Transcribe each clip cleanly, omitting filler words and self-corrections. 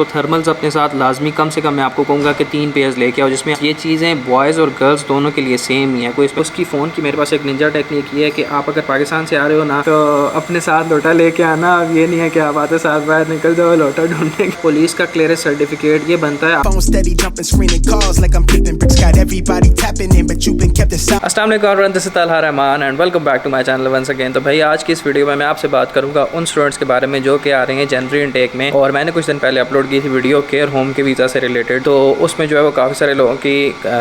तो थर्मल्स अपने साथ लाजमी कम से कम मैं आपको कहूँगा कि 3 पेयर्स लेके आओ, जिसमें ये चीज़ें बॉयज़ और गर्ल्स दोनों के लिए सेम ही है। कोई उसकी फ़ोन की मेरे पास एक निंजा टेक्निक ये है कि आप अगर पाकिस्तान से आ रहे हो ना तो अपने साथ लोटा लेके आना। अब ये नहीं है कि आप आते साथ बाहर निकल जाओ लोटा ढूंढने। पुलिस का क्लियरेंस सर्टिफिकेट ये बनता है। अस्सलाम वालेकुम Rahman and welcome back to my channel once again. तो भाई आज की इस वीडियो में मैं आपसे बात करूंगा उन स्टूडेंट्स के बारे में जो कि आ रहे हैं जनवरी इनटेक में। और मैंने कुछ दिन पहले अपलोड की थी वीडियो केयर होम के वीज़ा से रिलेटेड। तो उसमें जो है वो काफ़ी सारे लोगों की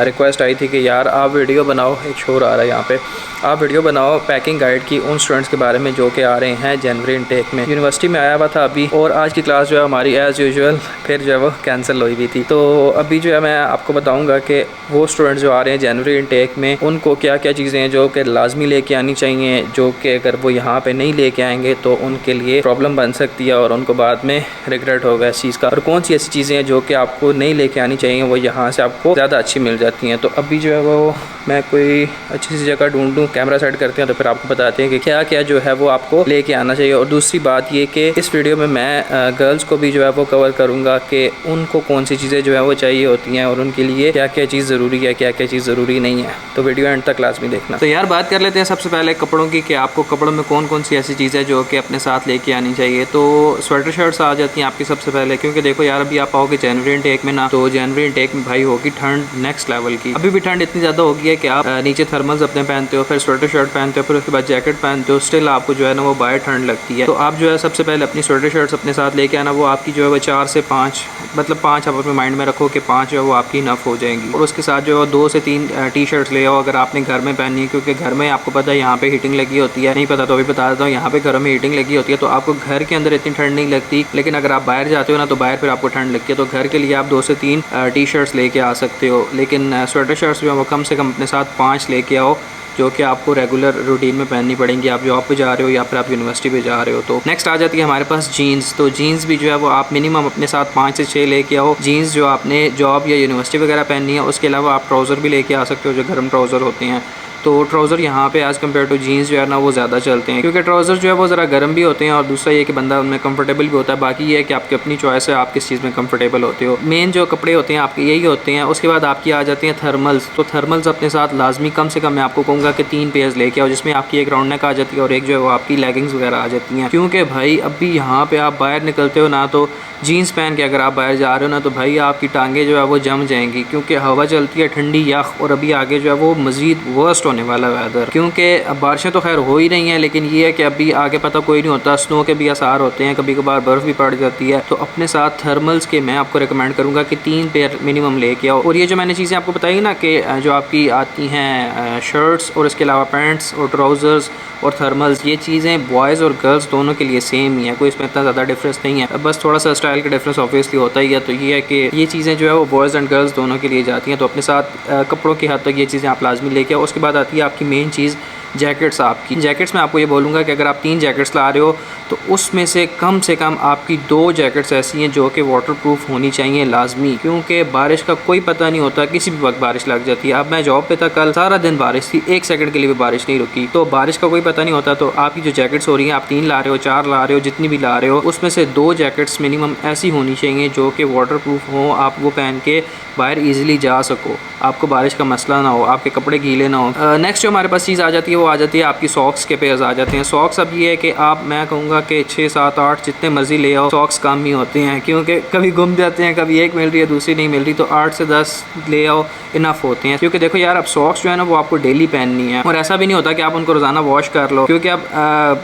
रिक्वेस्ट आई थी कि यार आप वीडियो बनाओ, एक शोर आ रहा है यहाँ पे, आप वीडियो बनाओ पैकिंग गाइड की उन स्टूडेंट्स के बारे में जो कि आ रहे हैं जनवरी इनटेक में। यूनिवर्सिटी में आया हुआ था अभी, और आज की क्लास जो है हमारी एज़ यूजुअल फिर जो है वो कैंसिल हुई हुई थी। तो अभी जो है मैं आपको बताऊँगा कि वो स्टूडेंट्स जो आ रहे हैं जनवरी इनटेक में उनको क्या क्या चीज़ें हैं जो कि लाजमी लेके आनी चाहिए, जो कि अगर वो यहाँ पे नहीं लेके आएंगे तो उनके लिए प्रॉब्लम बन सकती है और उनको बाद में रिग्रेट होगा इस चीज़ का। और कौन सी ऐसी चीज़ें हैं जो कि आपको नहीं लेके आनी चाहिए, वो यहाँ से आपको ज़्यादा अच्छी मिल जाती हैं। तो अभी जो है वो मैं कोई अच्छी सी जगह ढूंढूँ, कैमरा सेट करते हैं तो फिर आपको बताते हैं कि क्या क्या जो है वो आपको लेके आना चाहिए। और दूसरी बात ये कि इस वीडियो में मैं गर्ल्स को भी जो है वो कवर करूँगा कि उनको कौन सी चीज़ें जो है वो चाहिए होती हैं और उनके लिए क्या क्या चीज़ ज़रूरी है, क्या क्या चीज़ ज़रूरी नहीं है। तो वीडियो एंड तक क्लास में देखना। तो यार बात कर लेते हैं सबसे पहले कपड़ों की, कि आपको कपड़ों में कौन कौन सी ऐसी चीज़ें जो कि अपने साथ लेके आनी चाहिए। तो स्वेटर शर्ट्स आ जाती हैं आपकी सबसे पहले, क्योंकि देखो यार अभी आप आओगे जनवरी इनटेक में ना, तो जनवरी इनटेक में भाई होगी ठंड नेक्स्ट लेवल की। अभी भी ठंड इतनी ज़्यादा होगी है कि आप नीचे थर्मल्स अपने पहनते हो, फिर स्वेटर शर्ट पहनते हो, फिर उसके बाद जैकेट पहनते हो, स्टिल आपको जो है ना वो बाहर ठंड लगती है। तो आप जो है सबसे पहले अपनी स्वेटर शर्ट्स अपने साथ लेके आना। वो आपकी जो है वो 4 से 5 मतलब 5 आप अपने माइंड में रखो कि 5 जो है वो आपकी इनफ हो जाएंगी। और उसके साथ जो है 2 से 3 टी शर्ट्स ले आओ अगर आपने घर में पहननी है, क्योंकि घर में आपको पता है यहाँ पे हीटिंग लगी होती है। नहीं पता तो अभी बता देता हूँ, यहाँ पे घरों में हीटिंग लगी होती है तो आपको घर के अंदर इतनी ठंड नहीं लगती, लेकिन अगर आप बाहर जाते हो ना तो बाहर फिर आपको ठंड लगती है। तो घर के लिए आप 2 से 3 टी शर्ट्स लेके आ सकते हो, लेकिन स्वेटर शर्ट्स जो है वो कम से कम अपने साथ 5 लेके आओ, जो कि आपको रेगुलर रूटीन में पहननी पड़ेंगी, आप जॉब पे जा रहे हो या फिर आप यूनिवर्सिटी पे जा रहे हो। तो नेक्स्ट आ जाती है हमारे पास जीन्स। तो जीन्स भी जो है वो आप मिनिमम अपने साथ 5 से 6 लेके आओ। जीन्स जो आपने जॉब या यूनिवर्सिटी वगैरह पहननी है, उसके अलावा आप ट्राउज़र भी लेके आ सकते हो, जो गर्म ट्राउज़र होते हैं। तो ट्राउज़र यहाँ पे एज़ कम्पेयर टू जीन्स जो है ना वो ज़्यादा चलते हैं, क्योंकि ट्राउज़र जो है वो ज़रा गर्म भी होते हैं और दूसरा ये कि बंदा उनमें कंफर्टेबल भी होता है। बाकी ये है कि आपकी अपनी चॉइस है, आप किस चीज़ में कंफर्टेबल होते हो। मेन जो कपड़े होते हैं आपके यही होते हैं। उसके बाद आपकी आ जाती हैं थर्मल्स। तो थर्मल्स अपने साथ लाजमी कम से कम मैं आपको कहूँगा कि 3 पेयर्स लेके आओ, जिसमें आपकी एक राउंड नेक आ जाती है और एक जो है वो आपकी लेगिंग्स वगैरह आ जाती हैं। क्योंकि भाई अभी यहाँ पर आप बाहर निकलते हो ना तो जीन्स पहन के अगर आप बाहर जा रहे हो ना तो भाई आपकी टांगें जो है वो जम जाएंगी, क्योंकि हवा चलती है ठंडी यख। और अभी आगे जो है वो मज़ीद वर्स्ट होने वाला वेदर, क्योंकि अब बारिशें तो खैर हो ही रही हैं, लेकिन ये है कि अभी आगे पता कोई नहीं होता, स्नो के भी आसार होते हैं, कभी कभार बर्फ़ भी पड़ जाती है। तो अपने साथ थर्मल्स के मैं आपको रिकमेंड करूँगा कि 3 पेयर मिनिमम लेके आओ। और ये जो मैंने चीज़ें आपको बताई ना कि जो आपकी आती हैं शर्ट्स और इसके अलावा पैंट्स और ट्राउज़र्स और थर्मल्स, ये चीज़ें बॉयज़ और गर्ल्स दोनों के लिए सेम ही है, कोई इसमें इतना ज़्यादा डिफरेंस नहीं है, बस थोड़ा सा स्टाइल का डिफरेंस ऑब्वियसली होता ही है। तो ये है कि ये चीज़ें जो है वो बॉयज़ एंड गर्ल्स दोनों के लिए जाती हैं। तो अपने साथ कपड़ों की हद तक ये चीज़ें आप लाजमी लेके आओ। उसके बाद आती है आपकी मेन चीज़ जैकेट्स। आपकी जैकेट्स में आपको ये बोलूँगा कि अगर आप 3 जैकेट्स ला रहे हो तो उसमें से कम आपकी 2 जैकेट्स ऐसी हैं जो कि वाटरप्रूफ होनी चाहिए लाजमी, क्योंकि बारिश का कोई पता नहीं होता, किसी भी वक्त बारिश लग जाती है। अब मैं जॉब पे था, कल सारा दिन बारिश थी, 1 सेकंड के लिए भी बारिश नहीं रुकी। तो बारिश का कोई पता नहीं होता। तो आपकी जो जैकेट्स हो रही हैं, आप 3 ला रहे हो, 4 ला रहे हो, जितनी भी ला रहे हो, उसमें से 2 जैकेट्स मिनिमम ऐसी होनी चाहिए जो कि वाटरप्रूफ हो, आप वो पहन के बाहर ईजिली जा सको, आपको बारिश का मसला ना हो, आपके कपड़े गीले ना हो। नेक्स्ट जो हमारे पास चीज़ आ जाती है वो आ जाती है आपकी सॉक्स के पेयर्स आ जाते हैं। सॉक्स अब ये है कि आप, मैं कहूँगा कि 6, 7, 8 जितने मर्जी ले आओ, सॉक्स कम ही होते हैं, क्योंकि कभी गुम जाते हैं, कभी एक मिल रही है दूसरी नहीं मिल रही। तो 8 से 10 ले आओ, इनफ होते हैं। क्योंकि देखो यार अब सॉक्स जो है ना वो आपको डेली पहननी है, और ऐसा भी नहीं होता कि आप उनको रोज़ाना वॉश कर लो, क्योंकि आप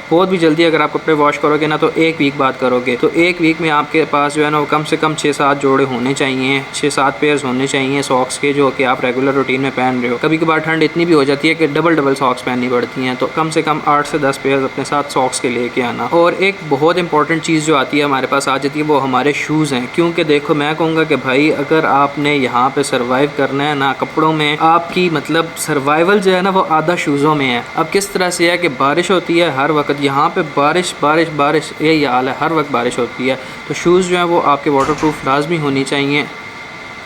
बहुत भी जल्दी अगर आप कपड़े वॉश करोगे ना तो 1 वीक बाद करोगे। तो 1 वीक में आपके पास जो है ना वो कम से कम 6-7 जोड़े होने चाहिए, 6-7 पेयर्स होने चाहिए सॉक्स के, जो कि आप रेगुलर रूटीन में पहन रहे हो। कभी कभार ठंड इतनी भी हो जाती है कि डबल सॉक्स पहननी पड़ती हैं। तो कम से कम 8 से 10 पेयर्स अपने साथ सॉक्स के लेके आना। और एक बहुत इंपॉर्टेंट चीज़ जो आती है हमारे पास आ जाती है वो हमारे शूज़ हैं, क्योंकि देखो मैं कहूँगा कि भाई अगर आपने यहाँ पे सर्वाइव करना है ना, कपड़ों में आपकी मतलब सर्वाइवल जो है ना वो आधा शूज़ों में है। अब किस तरह से है कि बारिश होती है हर वक्त, यहाँ पे बारिश बारिश बारिश यही हाल है, हर वक्त बारिश होती है। तो शूज़ जो है वो आपके वाटरप्रूफ लाजमी होनी चाहिए।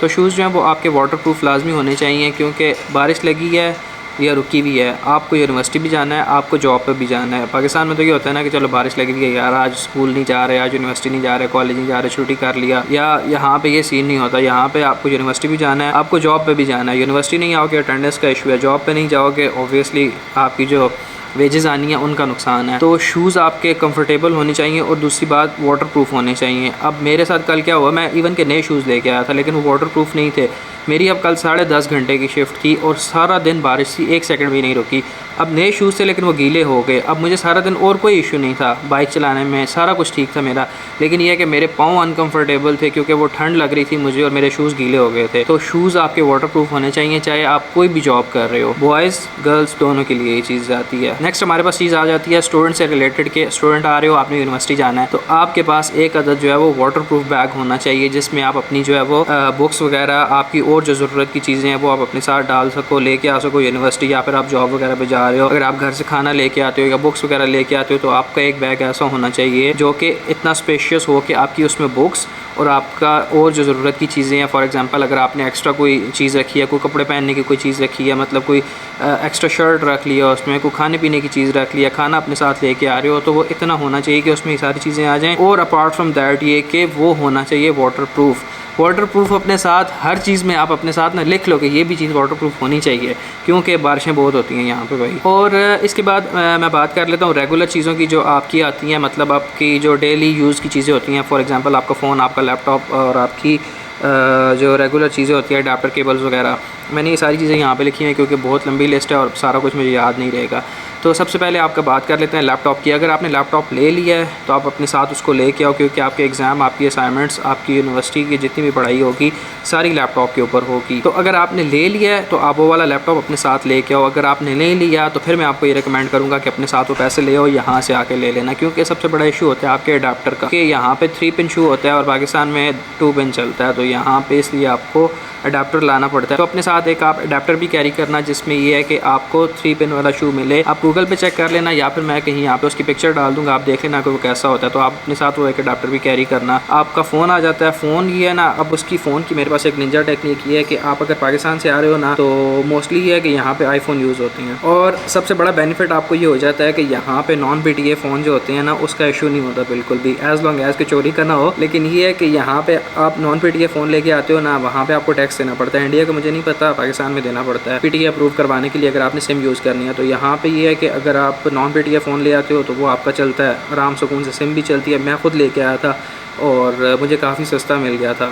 तो शूज़ जो हैं वो आपके वाटरप्रूफ लाजमी होने चाहिए, क्योंकि बारिश लगी है या रुकी हुई है, आपको यूनिवर्सिटी भी जाना है, आपको जॉब पे भी जाना है। पाकिस्तान में तो ये होता है ना कि चलो बारिश लगी हुई है यार, आज स्कूल नहीं जा रहे, आज यूनिवर्सिटी नहीं जा रहे, कॉलेज नहीं जा रहे, छुट्टी कर लिया। या यहाँ पे ये सीन नहीं होता, यहाँ पे आपको यूनिवर्सिटी भी जाना है, आपको जॉब पे भी जाना है। यूनिवर्सिटी नहीं आओगे अटेंडेंस का इशू है, जॉब पे नहीं जाओगे ऑब्वियसली आपकी जो वेजेस आनी है उनका नुकसान है। तो शूज़ आपके कंफर्टेबल होने चाहिए और दूसरी बात वाटर प्रूफ होने चाहिए। अब मेरे साथ कल क्या हुआ, मैं इवन के नए शूज़ लेके आया था लेकिन वो वाटर प्रूफ नहीं थे। मेरी अब कल 10.5 घंटे की शिफ्ट थी और सारा दिन बारिश थी, 1 सेकंड भी नहीं रुकी। अब नए शूज़ थे लेकिन वो गीले हो गए। अब मुझे सारा दिन और कोई इशू नहीं था, बाइक चलाने में सारा कुछ ठीक था मेरा, लेकिन यह है कि मेरे पाँव अनकम्फर्टेबल थे क्योंकि वो ठंड लग रही थी मुझे और मेरे शूज़ गीले हो गए थे। तो शूज़ आपके वाटर प्रूफ होने चाहिए, चाहे आप कोई भी जॉब कर रहे हो। बॉयज़ गर्ल्स दोनों के लिए ये चीज़ आती है। नेक्स्ट हमारे पास चीज़ आ जाती है स्टूडेंट से रिलेटेड के स्टूडेंट आ रहे हो, आपने यूनिवर्सिटी जाना है तो आपके पास एक अदद जो है वो वाटर प्रूफ बैग होना चाहिए, जिसमें आप अपनी जो है वो बुक्स वगैरह, आपकी और जो ज़रूरत की चीज़ें हैं वो आप अपने साथ डाल सको, लेके आ सको यूनिवर्सिटी, या फिर आप जॉब वगैरह पे जा रहे हो, अगर आप घर से खाना लेके आते हो या बुक्स वगैरह लेके आते हो तो आपका एक बैग ऐसा होना चाहिए जो कि इतना स्पेशियस हो कि आपकी उसमें बुक्स और आपका और जो ज़रूरत की चीज़ें हैं, फॉर एग्जांपल अगर आपने एक्स्ट्रा कोई चीज़ रखी है, कोई कपड़े पहनने की कोई चीज़ रखी है, मतलब कोई एक्स्ट्रा शर्ट रख लिया, उसमें कोई खाने पीने की चीज़ रख लिया, खाना अपने साथ लेके आ रहे हो तो वो इतना होना चाहिए कि उसमें ये सारी चीज़ें आ जाएँ। और अपार्ट फ्रॉम दैट ये कि वो होना चाहिए वाटर प्रूफ। वाटर प्रूफ अपने साथ हर चीज़ में आप अपने साथ ना लिख लो कि ये भी चीज़ वाटर प्रूफ होनी चाहिए, क्योंकि बारिशें बहुत होती हैं यहाँ पे भाई। और इसके बाद मैं बात कर लेता हूँ रेगुलर चीज़ों की जो आपकी आती हैं, मतलब आपकी जो डेली यूज़ की चीज़ें होती हैं, फॉर एग्जांपल आपका फ़ोन, आपका लैपटॉप और आपकी जो रेगुलर चीज़ें होती हैं, अडाप्टर केबल्स वगैरह। मैंने ये सारी चीज़ें यहाँ पे लिखी हैं क्योंकि बहुत लंबी लिस्ट है और सारा कुछ मुझे याद नहीं रहेगा। तो सबसे पहले आपका बात कर लेते हैं लैपटॉप की। अगर आपने लैपटॉप ले लिया है तो आप अपने साथ उसको लेके आओ, क्योंकि आपके एग्ज़ाम, आपकी असाइनमेंट्स, आपकी यूनिवर्सिटी की जितनी भी पढ़ाई होगी सारी लैपटॉप के ऊपर होगी। तो अगर आपने ले लिया है तो आप वो वाला लैपटॉप अपने साथ लेके आओ। अगर आपने नहीं लिया तो फिर मैं आपको ये रिकमेंड करूँगा कि अपने साथ वो पैसे ले आओ, यहाँ से आके ले लेना, क्योंकि सबसे बड़ा इशू होता है आपके अडाप्टर का कि यहाँ पे 3 पिन शू होता है और पाकिस्तान में 2 पिन चलता है, तो यहाँ पे इसलिए आपको अडाप्टर लाना पड़ता है। तो अपने साथ एक आप अडाप्टर भी कैरी करना, जिसमें ये है कि आपको 3 पिन वाला शू मिले। आप गूगल पे चेक कर लेना या फिर मैं कहीं यहाँ पे उसकी पिक्चर डाल दूँगा, आप देख लेना कि वो कैसा होता है। तो आप अपने साथ वो एक अडाप्टर भी कैरी करना। आपका फ़ोन आ जाता है, फ़ोन ये है ना, अब उसकी फ़ोन की मेरे पास एक निंजा टेक्निक ये है कि आप अगर पाकिस्तान से आ रहे हो ना तो मोस्टली ये है कि यहाँ पर आईफोन यूज़ होते हैं, और सबसे बड़ा बेनिफिट आपको ये हो जाता है कि यहाँ पर नॉन PTA फ़ोन जो होते हैं ना उसका इशू नहीं होता बिल्कुल भी, एज़ लॉन्ग एज़ कि चोरी करना हो। लेकिन ये है कि यहाँ पर आप नॉन PTA फ़ोन लेके आते हो ना, वहाँ पर आपको टैक्स देना पड़ता है। इंडिया का मुझे नहीं पता, पाकिस्तान में देना पड़ता है PTA अप्रूव करवाने के लिए, अगर आपने सिम यूज़ करनी है। तो यहाँ पे ये है कि अगर आप नॉन PTA फ़ोन ले आते हो तो वो आपका चलता है आराम सुकून से, सिम भी चलती है। मैं ख़ुद लेके आया था और मुझे काफ़ी सस्ता मिल गया था।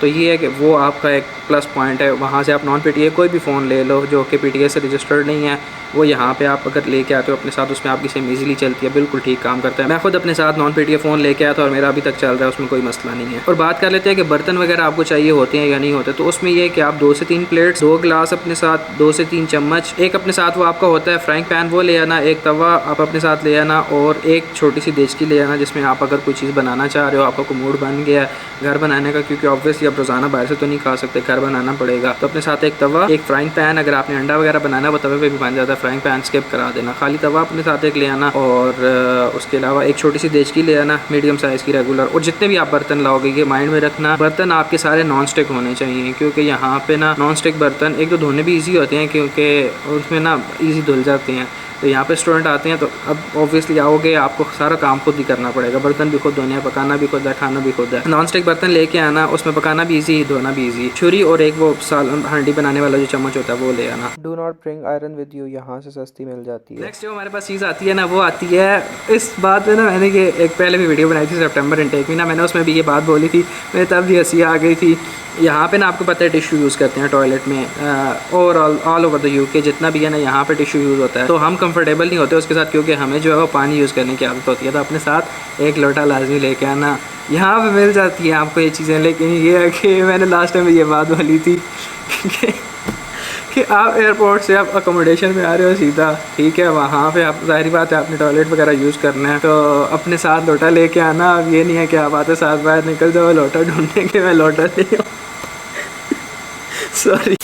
तो ये है कि वो आपका एक प्लस पॉइंट है। वहाँ से आप नॉन PTA कोई भी फ़ोन ले लो जो कि PTA से रजिस्टर्ड नहीं है, वो यहाँ पे आप अगर लेके आते हो अपने साथ, उसमें आपकी सिम इजीली चलती है, बिल्कुल ठीक काम करता है। मैं खुद अपने साथ नॉन PTA फ़ोन लेके आया था और मेरा अभी तक चल रहा है, उसमें कोई मसला नहीं है। और बात कर लेते हैं कि बर्तन वगैरह आपको चाहिए होते हैं या नहीं होते। तो उसमें ये है कि आप 2 से 3 प्लेट्स, 2 गिलास अपने साथ, 2 से 3 चम्मच, एक अपने साथ वो आपका होता है फ्राइंग पैन वो ले आना, एक तवा आप अपने साथ ले आना और एक छोटी सी देचकी ले आना, जिसमें आप अगर कोई चीज़ बनाना चाह रहे हो, आपका कोई मूड बन गया घर बनाने का, क्योंकि ऑब्वियसली आप रोज़ाना बाहर से तो नहीं खा सकते, घर बनाना पड़ेगा। तो अपने साथ एक तवा, एक फ्राइंग पैन, अगर आपने अंडा वगैरह बनाना वो तवे पे भी बन जाता है, फ्राइंग पैन स्किप करा देना, खाली तवा अपने साथ एक ले आना। और उसके अलावा एक छोटी सी देचकी ले आना मीडियम साइज़ की रेगुलर। और जितने भी आप बर्तन लाओगे ये माइंड में रखना, बर्तन आपके सारे नॉन स्टिक होने चाहिए, क्योंकि यहाँ पे ना नॉन स्टिक बर्तन एक तो धोने भी ईजी होते हैं क्योंकि उसमें ना ईजी धुल जाते हैं। तो यहाँ पे स्टूडेंट आते हैं तो अब ऑब्वियसली आओगे, आपको सारा काम खुद ही करना पड़ेगा, बर्तन भी खुद धोने हैं, पकाना भी खुद है, खाना भी खुद है। नॉन स्टिक बर्तन लेके आना, उसमें पकाना भी इजी, धोना भी इजी। छुरी और एक वो हांडी बनाने वाला जो चम्मच होता है वो ले आना। Do not bring iron with you, यहाँ से सस्ती मिल जाती है। नेक्स्ट जो हमारे पास चीज़ आती है ना वो आती है, इस बात में ना मैंने ये एक पहले भी वीडियो बनाई थी सितंबर इनटेक में ना, मैंने उसमें भी ये बात बोली थी, मेरे तब भी हंसी आ गई थी। यहाँ पे ना आपको पता है टिश्यू यूज़ करते हैं टॉयलेट में, overall all over the UK जितना भी है ना यहाँ पे टिश्यू यूज़ होता है। तो हम कंफर्टेबल नहीं होते उसके साथ, क्योंकि हमें जो है वो पानी यूज़ करने की आदत होती है। तो अपने साथ एक लोटा लाजमी लेके आना, यहाँ पे मिल जाती है आपको ये चीज़ें। लेकिन ये है कि मैंने लास्ट टाइम ये बात बोली थी कि आप एयरपोर्ट से आप अकोमोडेशन में आ रहे हो सीधा, ठीक है, वहाँ पे आप जाहिर बात है आपने टॉयलेट वगैरह यूज़ करना है, तो अपने साथ लोटा लेके आना। अब ये नहीं है कि आप आते साथ बाहर निकल जाओ लोटा ढूंढने के, मैं लोटा ले आओ सॉरी।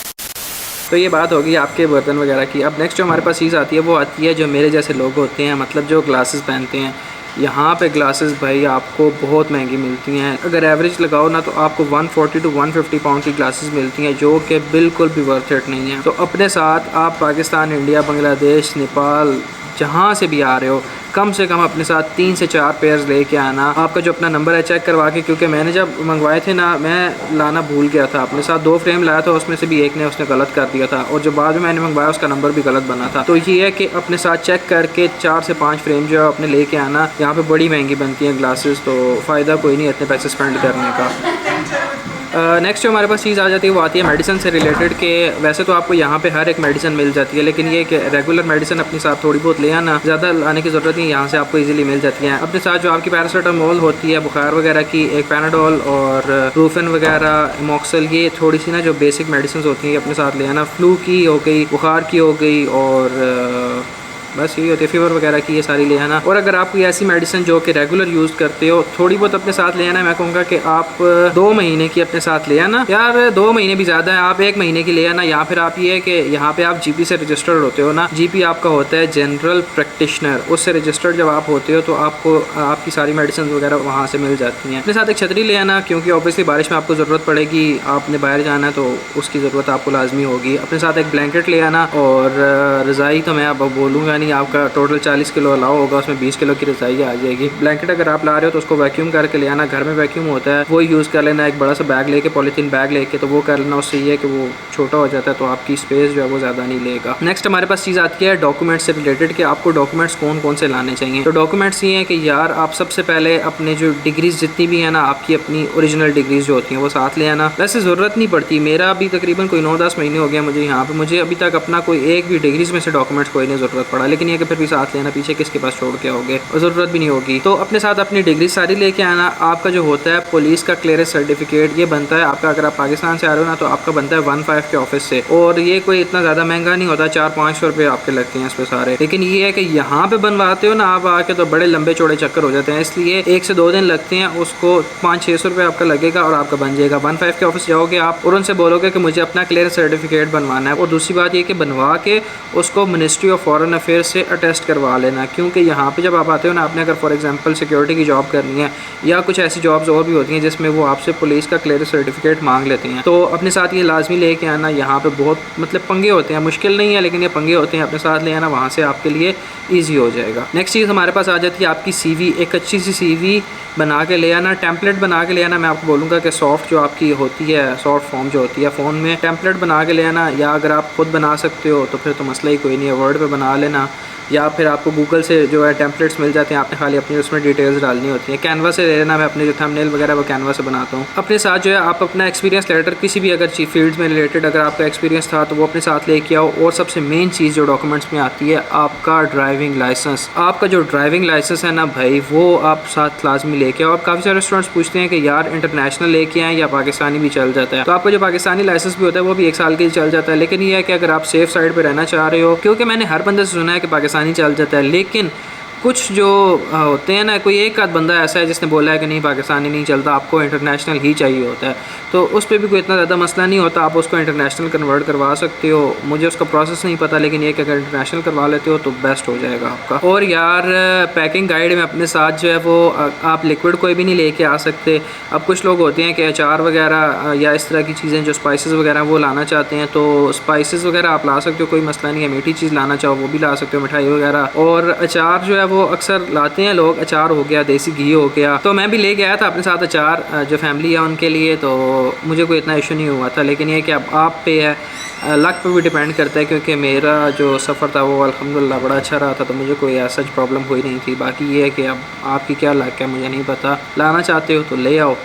तो ये बात होगी आपके बर्तन वगैरह की। अब नेक्स्ट जो हमारे पास चीज़ आती है वो आती है जो मेरे जैसे लोग होते हैं, मतलब जो ग्लासेस पहनते हैं। यहाँ पे ग्लासेस भाई आपको बहुत महंगी मिलती हैं। अगर एवरेज लगाओ ना तो आपको 140 टू 150 पाउंड की ग्लासेस मिलती हैं, जो कि बिल्कुल भी वर्थ इट नहीं है। तो अपने साथ आप पाकिस्तान, इंडिया, बांग्लादेश, नेपाल जहाँ से भी आ रहे हो, कम से कम अपने साथ 3 से 4 पेयर्स लेके आना। आपका जो अपना नंबर है चेक करवा के, क्योंकि मैंने जब मंगवाए थे ना, मैं लाना भूल गया था। अपने साथ 2 फ्रेम लाया था, उसमें से भी एक ने उसने गलत कर दिया था, और जो बाद में मैंने मंगवाया उसका नंबर भी गलत बना था। तो ये है कि अपने साथ चेक करके 4 से 5 फ्रेम जो है अपने लेके आना। यहाँ पे बड़ी महंगी बनती हैं ग्लासेस, तो फ़ायदा कोई नहीं इतने पैसे स्पेंड करने का। नेक्स्ट जो हमारे पास चीज़ आ जाती है वो आती है मेडिसिन से रिलेटेड के। वैसे तो आपको यहाँ पे हर एक मेडिसिन मिल जाती है, लेकिन ये कि रेगुलर मेडिसिन अपने साथ थोड़ी बहुत ले आना, ज़्यादा लाने की ज़रूरत नहीं, यहाँ से आपको इजीली मिल जाती है। अपने साथ जो आपकी पैरासीटामोल होती है बुखार वगैरह की, एक पैनाडोल और ब्रूफेन वगैरह, एमोक्सल, ये थोड़ी सी ना जो बेसिक मेडिसिन होती हैं ये अपने साथ ले आना। फ्लू की हो गई, बुखार की हो गई, और बस यही होती है, फीवर वगैरह की, ये सारी ले आना। और अगर आप कोई ऐसी मेडिसिन जो कि रेगुलर यूज़ करते हो थोड़ी बहुत अपने साथ ले आना। मैं कहूँगा कि आप 2 महीने की अपने साथ ले आना, यार 2 महीने भी ज़्यादा है, आप 1 महीने की ले आना। या फिर आप ये है कि यहाँ पे आप जीपी से रजिस्टर्ड होते हो ना, जीपी आपका होता है जनरल प्रैक्टिशनर, उससे रजिस्टर्ड जब आप होते हो तो आपको आपकी सारी मेडिसिन वगैरह वहाँ से मिल जाती हैं। अपने साथ एक छतरी ले आना, क्योंकि ऑब्वियसली बारिश में आपको ज़रूरत पड़ेगी, आपने बाहर जाना है तो उसकी ज़रूरत आपको लाजमी होगी। अपने साथ एक ब्लैंकेट ले आना, और रज़ाई तो मैं अब बोलूँगा नहीं, आपका टोटल 40 किलो अलाउ होगा, उसमें 20 किलो की रज़ाई आ जाएगी। ब्लैंकेट अगर आप ला रहे हो तो उसको वैक्यूम करके ले आना, घर में वैक्यूम होता है वो यूज़ कर लेना। एक बड़ा सा बैग लेके, पॉलीथीन बैग लेके, तो वो कर लेना, उससे ये है कि वो छोटा हो जाता है तो आपकी स्पेस जो है वो ज़्यादा नहीं लेगा। नेक्स्ट हमारे पास चीज़ आती है डॉक्यूमेंट्स से रिलेटेड कि आपको डॉक्यूमेंट्स कौन कौन से लाने चाहिए। तो डॉक्यूमेंट्स ये हैं कि यार आप सबसे पहले अपने जो डिग्रीज जितनी भी है ना, आपकी अपनी ओरिजिनल डिग्रीज जो होती हैं वो साथ ले आना। वैसे ज़रूरत नहीं पड़ती, मेरा अभी तकरीबन कोई 9-10 महीने हो गया मुझे यहाँ पे, मुझे अभी तक अपना कोई एक भी डिग्रीज में से डॉक्यूमेंट्स कोई नहीं ज़रूरत पड़ा, लेकिन ये कि फिर भी साथ लेना, पीछे किसके पास छोड़ के आओगे, और ज़रूरत भी नहीं होगी। तो अपने साथ अपनी डिग्री सारी लेके आना। आपका जो होता है पुलिस का क्लियरेंस सर्टिफिकेट, ये बनता है आपका, अगर आप पाकिस्तान से आ रहे हो ना तो आपका बनता है 1-5 के ऑफिस से, और ये कोई इतना ज़्यादा महंगा नहीं होता, 400-500 रुपये आपके लगते हैं इस पर सारे। लेकिन ये है कि यहाँ पे बनवाते हो ना आप आके तो बड़े लंबे चौड़े चक्कर हो जाते हैं, इसलिए 1 से 2 दिन लगते हैं, उसको 500-600 रुपये आपका लगेगा और आपका बन जाएगा। 1-5 के ऑफिस जाओगे आप और उनसे बोलोगे कि मुझे अपना क्लियरेंस सर्टिफिकेट बनवाना है। और दूसरी बात ये कि बनवा के उसको मिनिस्ट्री ऑफ फॉरेन अफेयर्स से अटेस्ट करवा लेना, क्योंकि यहाँ पे जब आप आते हो ना, आपने अगर फॉर एग्जांपल सिक्योरिटी की जॉब करनी है या कुछ ऐसी जॉब्स और भी होती हैं जिसमें वो आपसे पुलिस का क्लियरेंस सर्टिफिकेट मांग लेते हैं, तो अपने साथ ये लाजमी लेके आना। यहाँ पे बहुत मतलब पंगे होते हैं, मुश्किल नहीं है लेकिन ये पंगे होते हैं, अपने साथ ले आना, वहाँ से आपके लिए ईजी हो जाएगा। नेक्स्ट चीज़ हमारे पास आ जाती है आपकी CV। एक अच्छी सी CV बना के ले आना, टेम्पलेट बना के ले आना। मैं आपको बोलूँगा कि सॉफ्ट जो आपकी होती है, सॉफ्ट फॉर्म जो होती है फ़ोन में, टेम्पलेट बना के ले आना, या अगर आप खुद बना सकते हो तो फिर तो मसला ही कोई नहीं है, वर्ड पे बना लेना, या फिर आपको गूगल से जो है टेम्पलेट्स मिल जाते हैं, आपने खाली अपनी उसमें डिटेल्स डालनी होती है। कैनवा से ले लेना, मैं अपने जो थंबनेल वगैरह वो कैनवा से बनाता हूँ। अपने साथ जो है आप अपना एक्सपीरियंस लेटर, किसी भी अगर फील्ड में रिलेटेड अगर आपका एक्सपीरियंस था तो वो अपने साथ लेके आओ। और सबसे मेन चीज़ जो डॉक्यूमेंट्स में आती है, आपका ड्राइविंग लाइसेंस। आपका जो ड्राइविंग लाइसेंस है ना भाई, वो आप साथ लाजमी लेके आओ। आप काफ़ी सारे स्टूडेंट्स पूछते हैं कि यार इंटरनेशनल लेके आएँ या पाकिस्तानी भी चल जाता है, तो आपका जो पाकिस्तानी लाइसेंस भी होता है वो भी 1 साल के लिए चल जाता है। लेकिन ये है कि अगर आप सेफ साइड पर रहना चाह रहे हो, क्योंकि मैंने हर बंदे से सुना है कि पाकिस्तानी चल जाता है, लेकिन कुछ जो होते हैं ना, कोई एक आध बंदा ऐसा है जिसने बोला है कि नहीं पाकिस्तानी नहीं चलता, आपको इंटरनेशनल ही चाहिए होता है, तो उस पर भी कोई इतना ज़्यादा मसला नहीं होता, आप उसको इंटरनेशनल कन्वर्ट करवा सकते हो। मुझे उसका प्रोसेस नहीं पता, लेकिन ये कि अगर इंटरनेशनल करवा लेते हो तो बेस्ट हो जाएगा आपका। और यार पैकिंग गाइड में अपने साथ जो है वो आप लिक्विड कोई भी नहीं लेके आ सकते। अब कुछ लोग होते हैं कि अचार वगैरह या इस तरह की चीज़ें जो स्पाइसेस वगैरह वो लाना चाहते हैं, तो स्पाइसेस वगैरह आप ला सकते हो, कोई मसला नहीं है। मीठी चीज़ लाना चाहो वो भी ला सकते हो, मिठाई वगैरह। और अचार जो है वो अक्सर लाते हैं लोग, अचार हो गया, देसी घी हो गया, तो मैं भी ले गया था अपने साथ अचार, जो फैमिली है उनके लिए, तो मुझे कोई इतना इशू नहीं हुआ था। लेकिन ये कि अब आप पे है, लक पे भी डिपेंड करता है, क्योंकि मेरा जो सफ़र था वो अल्हम्दुलिल्लाह बड़ा अच्छा रहा था, तो मुझे कोई ऐसा प्रॉब्लम हुई नहीं थी। बाकी ये है कि अब आपकी क्या लक है मुझे नहीं पता, लाना चाहते हो तो ले आओ,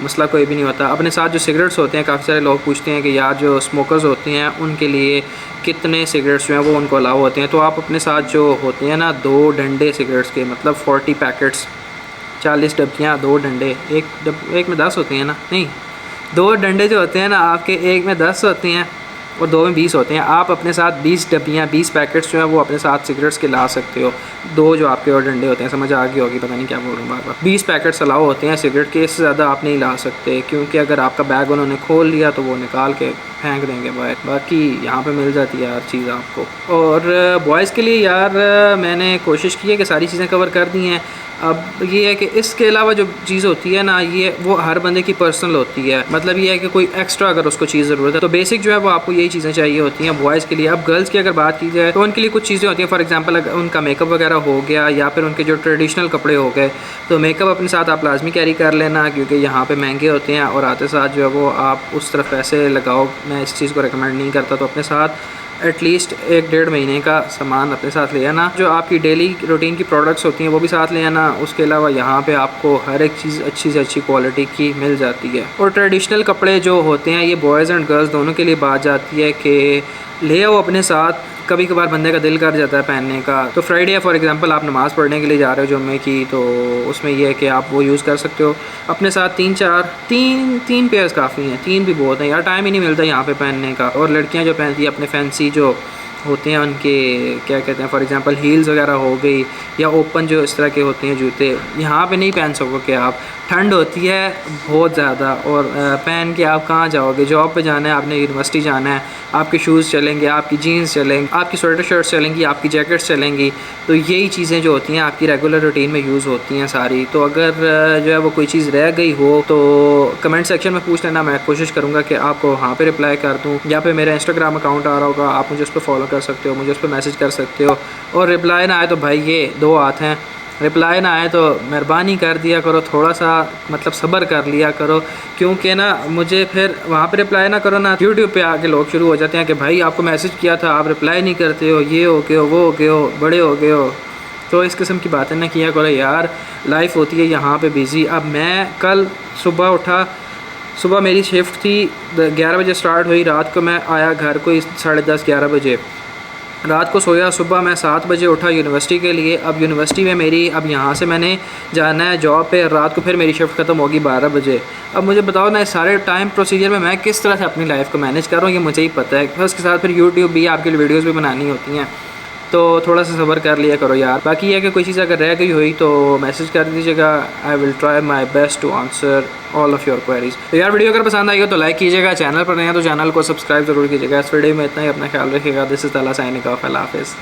मसला कोई भी नहीं होता। अपने साथ जो सिगरेट्स होते हैं, काफ़ी सारे लोग पूछते हैं कि यार जो स्मोकर्स होते हैं उनके लिए कितने सिगरेट्स जो हैं वो उनको अलाउ होते हैं, तो आप अपने साथ जो होते हैं ना 2 डंडे सिगरेट्स के, मतलब 40 पैकेट्स, 40 डब्बियाँ, 2 डंडे, एक में 10 होती हैं ना, नहीं 2 डंडे जो होते हैं ना आपके, एक में 10 होते हैं और 2 में 20 होते हैं। आप अपने साथ 20 डब्बियाँ, 20 पैकेट्स जो है वो अपने साथ सिगरेट्स के ला सकते हो। 2 जो आपके और डंडे होते हैं, समझ आ गई होगी, पता नहीं क्या बोल रहा हूँ बार बार। 20 पैकेट्स अलाउ होते हैं सिगरेट के, इससे ज़्यादा आप नहीं ला सकते, क्योंकि अगर आपका बैग उन्होंने खोल लिया तो वो निकाल के फेंक देंगे बाहर। बाकी यहाँ पे मिल जाती है हर चीज़ आपको। और बॉयज़ के लिए यार मैंने कोशिश की है कि सारी चीज़ें कवर कर दी हैं। अब ये है कि इसके अलावा जो चीज़ होती है ना, ये वो हर बंदे की पर्सनल होती है। मतलब ये है कि कोई एक्स्ट्रा अगर उसको चीज़ ज़रूरत है तो बेसिक जो है वो आपको यही चीज़ें चाहिए होती हैं बॉयज़ के लिए। अब गर्ल्स की अगर बात की जाए तो उनके लिए कुछ चीज़ें होती हैं। फॉर एग्जांपल अगर उनका मेकअप वगैरह हो गया या फिर उनके जो ट्रेडिशनल कपड़े हो गए, तो मेकअप अपने साथ आप लाजमी कैरी कर लेना, क्योंकि यहाँ पे महंगे होते हैं और आते साथ जो है वो आप उस तरफ पैसे लगाओ। मैं इस चीज़ को रिकमेंड नहीं करता। तो अपने साथ एटलीस्ट 1-1.5 महीने का सामान अपने साथ ले आना। जो आपकी डेली रूटीन की प्रोडक्ट्स होती हैं वो भी साथ ले आना। उसके अलावा यहाँ पे आपको हर एक चीज़ अच्छी से अच्छी क्वालिटी की मिल जाती है। और ट्रेडिशनल कपड़े जो होते हैं ये बॉयज़ एंड गर्ल्स दोनों के लिए बात जाती है कि ले आओ अपने साथ। कभी कभार बंदे का दिल कर जाता है पहनने का। तो फ्राइडे फॉर एग्जांपल आप नमाज़ पढ़ने के लिए जा रहे हो जुम्मे की, तो उसमें यह है कि आप वो यूज़ कर सकते हो अपने साथ। 3 पेयर्स काफ़ी हैं, 3 भी बहुत हैं यार, टाइम ही नहीं मिलता यहाँ पे पहनने का। और लड़कियाँ जो पहनती हैं अपने फैंसी जो होते हैं उनके क्या कहते हैं, फॉर एग्जांपल हील्स वगैरह हो गई या ओपन जो इस तरह के होते हैं जूते, यहाँ पे नहीं पहन सकोगे आप। ठंड होती है बहुत ज़्यादा और पहन के आप कहाँ जाओगे। जॉब पे जाना है, आपने यूनिवर्सिटी जाना है, आपके शूज़ चलेंगे, आपकी जीन्स चलेंगे, आपकी स्वेटर शर्ट्स चलेंगी, आपकी जैकेट्स चलेंगी। तो यही चीज़ें जो होती हैं आपकी रेगुलर रूटीन में यूज़ होती हैं सारी। तो अगर जो है वो कोई चीज़ रह गई हो तो कमेंट सेक्शन में पूछ लेना, मैं कोशिश करूँगा कि आपको वहाँ पे रिप्लाई कर दूँ। या फिर मेरा इंस्टाग्राम अकाउंट आ रहा होगा, आप मुझे उस पर फॉलो कर सकते हो, मुझे उस पर मैसेज कर सकते हो। और रिप्लाई ना आए तो भाई ये 2 हाथ हैं, रिप्लाई ना आए तो मेहरबानी कर दिया करो, थोड़ा सा मतलब सब्र कर लिया करो। क्योंकि ना मुझे फिर वहाँ पे रिप्लाई ना करो ना, यूट्यूब पे आके लोग शुरू हो जाते हैं कि भाई आपको मैसेज किया था, आप रिप्लाई नहीं करते हो, ये हो गए हो, वो हो गए हो, बड़े हो गए हो। तो इस किस्म की बातें ना किया करो यार, लाइफ होती है यहाँ पे बिज़ी। अब मैं कल सुबह उठा, सुबह मेरी शिफ्ट थी 11 बजे स्टार्ट हुई, रात को मैं आया घर को 10:30-11 बजे, रात को सोया। सुबह मैं 7 बजे उठा यूनिवर्सिटी के लिए। अब यूनिवर्सिटी में मेरी, अब यहाँ से मैंने जाना है जॉब पे, रात को फिर मेरी शिफ्ट ख़त्म होगी 12 बजे। अब मुझे बताओ ना इस सारे टाइम प्रोसीजर में मैं किस तरह से अपनी लाइफ को मैनेज कर रहा हूँ, ये मुझे ही पता है। फिर उसके साथ फिर यूट्यूब भी, आपके लिए वीडियोज़ भी बनानी होती हैं, तो थोड़ा सा सब्र कर लिया करो यार। बाकी ये है कि कोई चीज़ अगर रह गई हुई तो मैसेज कर दीजिएगा, I will try my best to answer all of your queries. तो यार वीडियो अगर पसंद आई हो तो लाइक कीजिएगा, चैनल पर नए हैं तो चैनल को सब्सक्राइब जरूर कीजिएगा। इस वीडियो में इतना ही, अपना ख्याल रखिएगा। दिस इज़ तला साइनिंग ऑफ, अल्लाह हाफ़िज़।